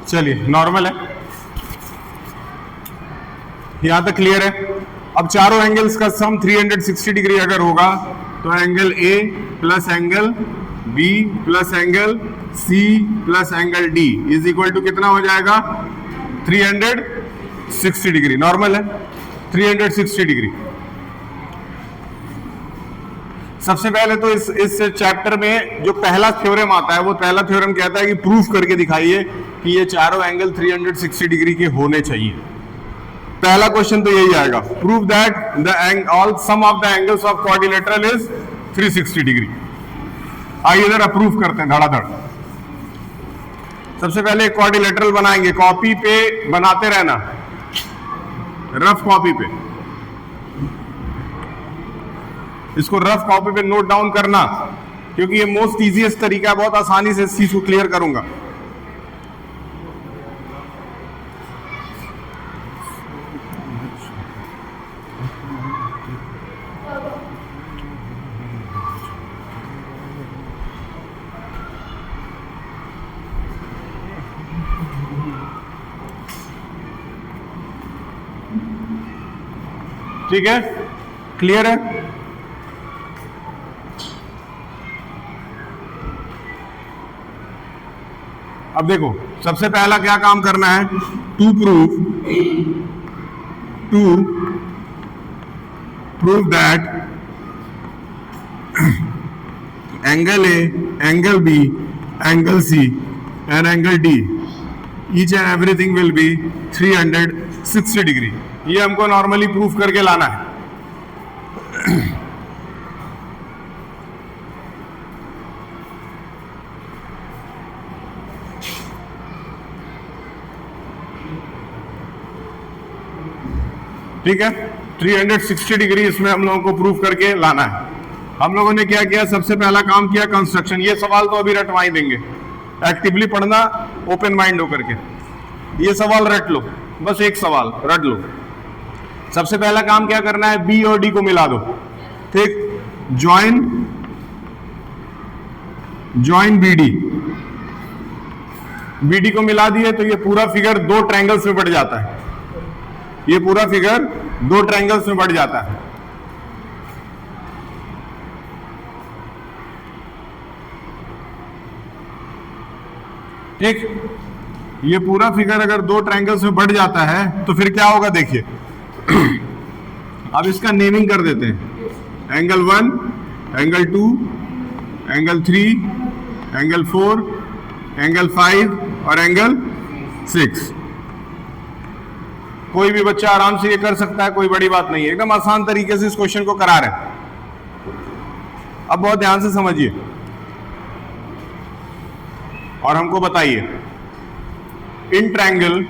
चलिए नॉर्मल है, यहां तक क्लियर है। अब चारों एंगल्स का सम 360 डिग्री अगर होगा तो angle A plus angle B plus angle C plus angle D is equal to कितना हो जाएगा? 360 डिग्री। नॉर्मल है 360 डिग्री। सबसे पहले तो इस चैप्टर में जो पहला थ्योरम आता है, वो पहला थ्योरम कहता है कि प्रूफ करके दिखाइए कि ये चारों एंगल 360 डिग्री के होने चाहिए। पहला क्वेश्चन तो यही आएगा, prove that the all sum of the angles of quadrilateral is 360 degree. आइए इधर अप्रूव करते हैं धड़ाधड़। सबसे पहले क्वाड्रिलेटरल बनाएंगे, कॉपी पे बनाते रहना, रफ कॉपी पे, इसको रफ कॉपी पे नोट डाउन करना, क्योंकि ये मोस्ट इजीएस्ट तरीका है, बहुत आसानी से इस चीज को क्लियर करूंगा। ठीक है, क्लियर है। अब देखो सबसे पहला क्या काम करना है, to prove that angle A, angle B, angle C and angle D each and everything will be 360 degree. ये हमको नॉर्मली प्रूफ करके लाना है। ठीक है, 360 डिग्री इसमें हम लोगों को प्रूफ करके लाना है। हम लोगों ने क्या किया, सबसे पहला काम किया कंस्ट्रक्शन। ये सवाल तो अभी रटवाई देंगे, एक्टिवली पढ़ना ओपन माइंड होकर के। ये सवाल रट लो, बस एक सवाल रट लो। सबसे पहला काम क्या करना है, बी और डी को मिला दो। ठीक, ज्वाइन बीडी को मिला दिए तो ये पूरा फिगर दो ट्रायंगल्स में बढ़ जाता है। ये पूरा फिगर दो ट्रायंगल्स में बढ़ जाता है। ठीक, ये पूरा फिगर अगर दो ट्रायंगल्स में बढ़ जाता है तो फिर क्या होगा देखिए। अब इसका नेमिंग कर देते हैं, angle 1, angle 2, angle 3, angle 4, angle 5 और एंगल 6। कोई भी बच्चा आराम से ये कर सकता है, कोई बड़ी बात नहीं है, एकदम आसान तरीके से इस क्वेश्चन को करा रहे हैं। अब बहुत ध्यान से समझिए और हमको बताइए, in triangle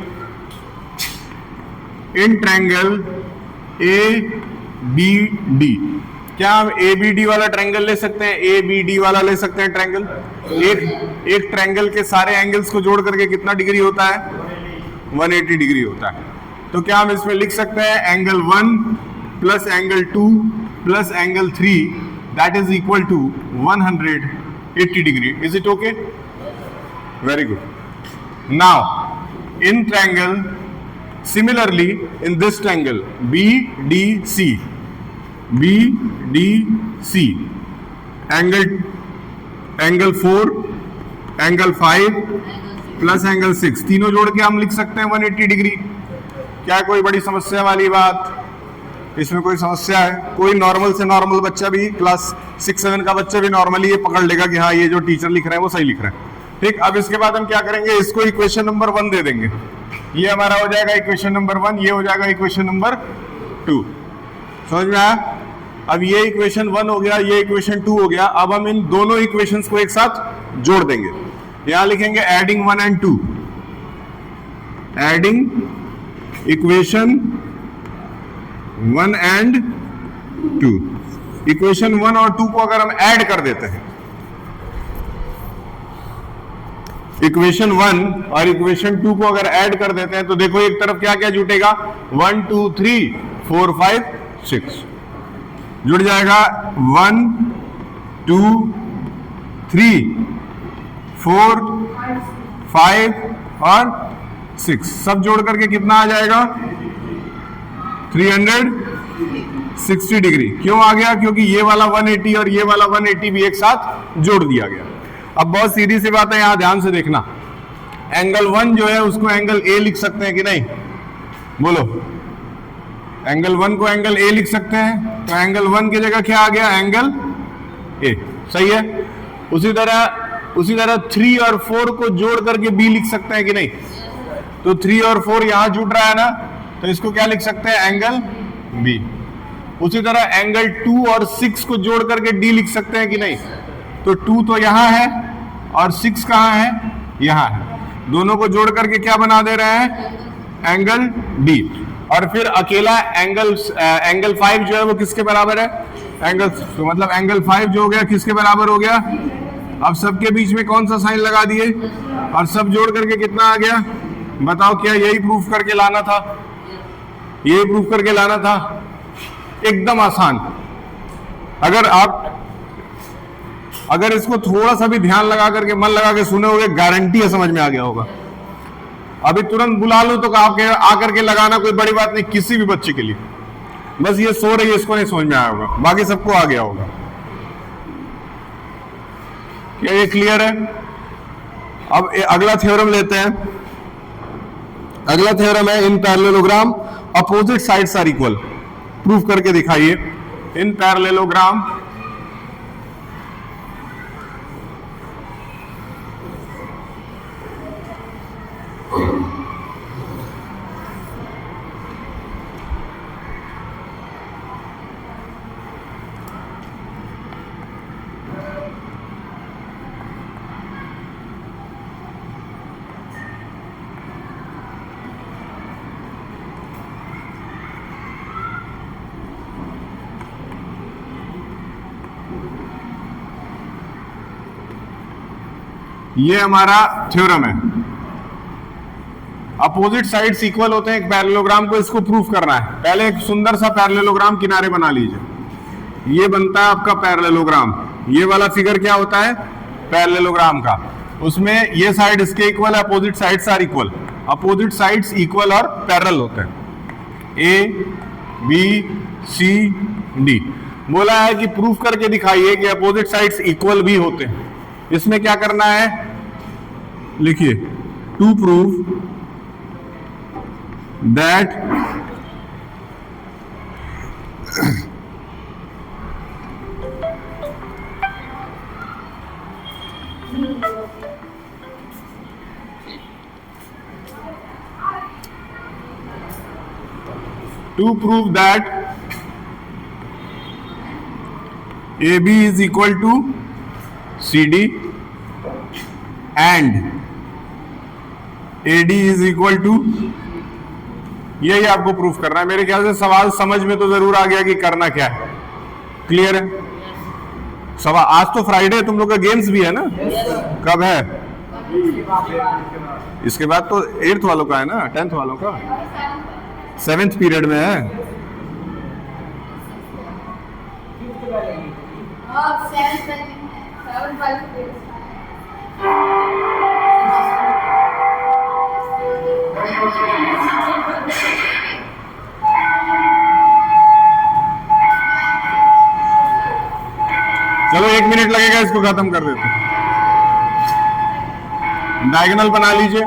A B D, क्या हम ए बी डी वाला ट्रायंगल ले सकते हैं? ए बी डी वाला ले सकते हैं ट्रायंगल। एक ट्रायंगल के सारे एंगल्स को जोड़ करके कितना डिग्री होता है? 180 डिग्री होता है। तो क्या हम इसमें लिख सकते हैं angle 1 plus angle 2 plus angle 3 that is equal to 180 degree. Is it okay? Very good. Now in triangle, similarly in this triangle BDC, angle 4, angle 5 plus angle 6, तीनों जोड़ के हम लिख सकते हैं 180 डिग्री। क्या कोई बड़ी समस्या वाली बात? इसमें कोई समस्या है? कोई नॉर्मल से नॉर्मल बच्चा भी, क्लास 6-7 का बच्चा भी नॉर्मली ये पकड़ लेगा कि हाँ ये जो टीचर लिख रहे हैं वो सही लिख रहे हैं। ठीक, अब इसके बाद हम क्या करेंगे, इसको इक्वेशन नंबर 1 दे देंगे। ये हमारा हो जाएगा इक्वेशन नंबर 1, ये हो जाएगा इक्वेशन नंबर 2। समझ में आया? अब ये इक्वेशन 1 हो गया, ये इक्वेशन 2 हो गया। अब हम इन दोनों इक्वेशंस को एक साथ जोड़ देंगे। यहां लिखेंगे adding 1 and 2, adding equation 1 and 2। Equation 1 और 2 को अगर हम ऐड कर देते हैं, इक्वेशन 1 और इक्वेशन 2 को अगर ऐड कर देते हैं तो देखो एक तरफ क्या क्या जुटेगा, 1 2 3 4 5 6 जुड़ जाएगा। 1 2 3 4, 5 और 6 सब जोड़ करके कितना आ जाएगा? 360 डिग्री। क्यों आ गया? क्योंकि ये वाला 180 और ये वाला 180 भी एक साथ जोड़ दिया गया। अब बहुत सीधी सी बात है, यहां ध्यान से देखना। एंगल 1 जो है उसको एंगल ए लिख सकते हैं कि नहीं? बोलो। एंगल 1 को एंगल ए लिख सकते हैं, तो एंगल 1 की जगह क्या आ गया? Angle A. सही है। उसी तरह 3 और 4 को जोड़ करके बी लिख सकते हैं कि नहीं? तो 3 और 4 यहां जुड़ रहा है ना, तो इसको क्या लिख सकते हैं? Angle B. उसी तरह एंगल 2 और 6 को जोड़ करके डी लिख सकते हैं कि नहीं? तो 2 तो यहां है और 6 कहां है? यहां है। दोनों को जोड़ करके क्या बना दे रहे हैं? Angle D. और फिर अकेला एंगल 5 जो है वो किसके बराबर है? एंगल, तो मतलब एंगल 5 जो हो गया किसके बराबर हो गया? अब सबके बीच में कौन सा साइन लगा दिए और सब जोड़ करके कितना आ गया? बताओ, क्या यही प्रूफ करके लाना था? यही प्रूफ करके लाना था। एकदम आसान। अगर इसको थोड़ा सा भी ध्यान लगा करके, मन लगा के सुने होगे, गारंटी है समझ में आ गया होगा। अभी तुरंत बुला लो तो आकर के लगाना, कोई बड़ी बात नहीं किसी भी बच्चे के लिए। बस ये सो रही है, इसको नहीं समझ में आया होगा, बाकी सबको आ गया होगा। क्या ये क्लियर है? अब अगला थ्योरम लेते हैं। अगला थ्योरम है in parallelogram opposite sides are equal. Proof करके दिखाइए। इन पैरेललोग्राम ये हमारा थ्योरम है। अपोजिट साइड्स इक्वल होते हैं एक पैरेललोग्राम को, इसको प्रूफ करना है। पहले एक सुंदर सा पैरेललोग्राम किनारे बना लीजिए। ये बनता है आपका पैरेललोग्राम। ये वाला फिगर क्या होता है? पैरेललोग्राम का। उसमें ये साइड इसके इक्वल है, opposite sides are equal. Opposite sides equal और पैरेलल होते हैं। A B C D. बोला है कि प्रूफ करके दिखाइए कि अपोजिट साइड्स इक्वल भी होते हैं। इसमें क्या करना है? लिखिए, to prove that AB is equal to CD and AD is equal to, यही आपको प्रूफ करना है। मेरे ख्याल से सवाल समझ में तो जरूर आ गया कि करना क्या है। क्लियर है? सवाल आज तो फ्राइडे है, तुम लोग का गेम्स भी है ना? कब है? इसके बाद तो 8th वालों का है ना, 10th वालों का 7th पीरियड में है। चलो 1 मिनट लगेगा, इसको खत्म कर देते हैं। डायगोनल बना लीजिए।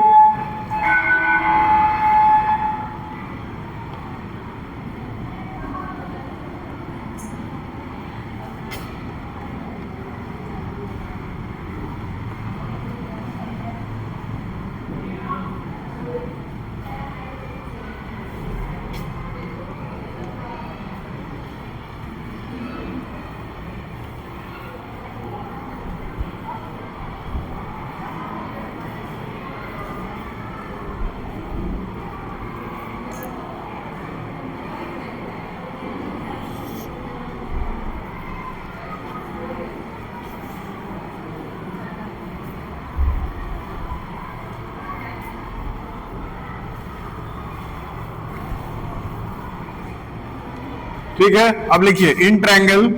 ठीक है, अब लिखिए इन ट्रायंगल,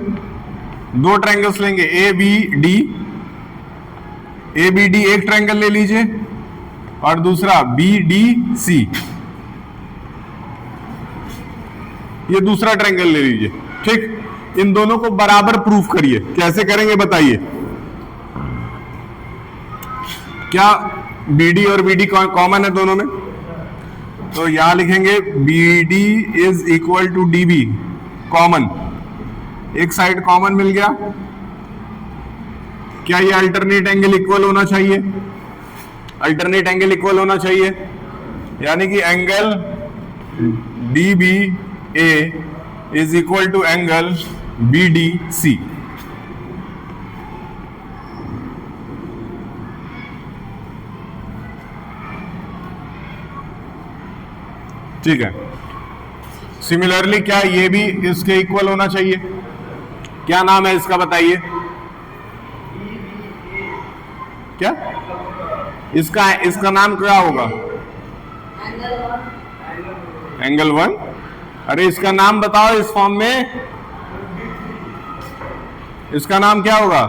2 ट्रायंगल्स लेंगे A B D, A B D एक ट्रायंगल ले लीजिए और दूसरा बी डी सी, ये दूसरा ट्रायंगल ले लीजिए। ठीक, इन दोनों को बराबर प्रूफ करिए। कैसे करेंगे बताइए? क्या बी डी और बी डी कॉमन है दोनों में? तो यहां लिखेंगे B D is equal to D B, common, एक साइड कॉमन मिल गया। क्या ये अल्टरनेट एंगल इक्वल होना चाहिए? अल्टरनेट एंगल इक्वल होना चाहिए, यानी कि angle D B A is equal to angle B D C. ठीक है। सिमिलरली क्या ये भी इसके इक्वल होना चाहिए? क्या नाम है इसका बताइए? क्या इसका नाम क्या होगा? Angle one. अरे इसका नाम बताओ इस फॉर्म में, इसका नाम क्या होगा?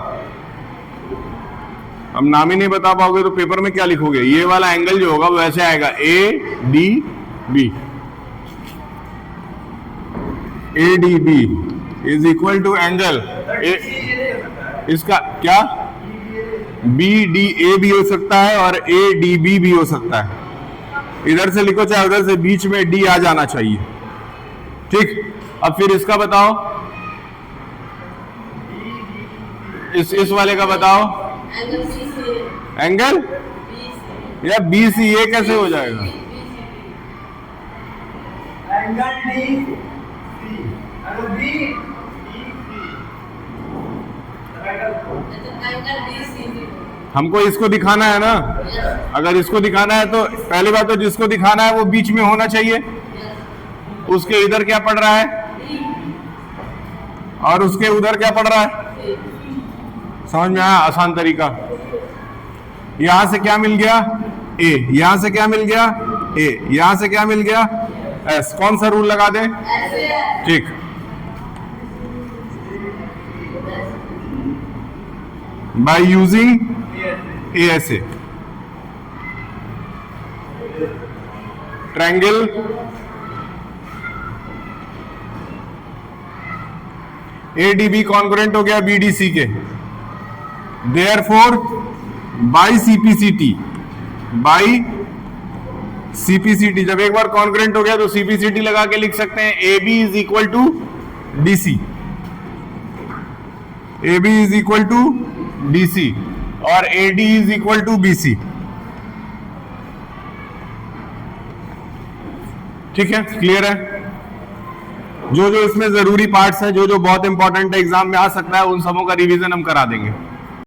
हम नाम ही नहीं बता पाओगे तो पेपर में क्या लिखोगे? ये वाला एंगल जो होगा वो ऐसे आएगा, A D B, A D B is equal to angle इसका क्या, बी डी ए भी हो सकता है और ए डी बी भी हो सकता है। इधर से लिखो चाहे उधर से, बीच में डी आ जाना चाहिए। ठीक, अब फिर इसका बताओ, इस वाले का बताओ, एंगल या बी सी, ये कैसे हो जाएगा? एंगल डी सी, हमको इसको दिखाना है ना। अगर इसको दिखाना है तो पहली बात तो जिसको दिखाना है वो बीच में होना चाहिए। उसके इधर क्या पड़ रहा है और उसके उधर क्या पड़ रहा है? समझ में आया? आसान तरीका। यहां से क्या मिल गया? ए। यहां से क्या मिल गया? ए। यहां से क्या मिल गया? एस। कौन सा रूल लगा दे? ठीक, by using ASA, triangle ADB congruent हो गया BDC के, therefore by CPCT, by CPCT, जब एक बार कॉन्ग्रुएंट हो गया तो CPCT लगा के लिख सकते हैं AB is equal to DC, AB is equal to DC और AD is equal to BC। ठीक है, क्लियर है? जो जो इसमें जरूरी पार्ट्स हैं, जो जो बहुत इंपॉर्टेंट है, एग्जाम में आ सकता है, उन सबों का रिवीजन हम करा देंगे।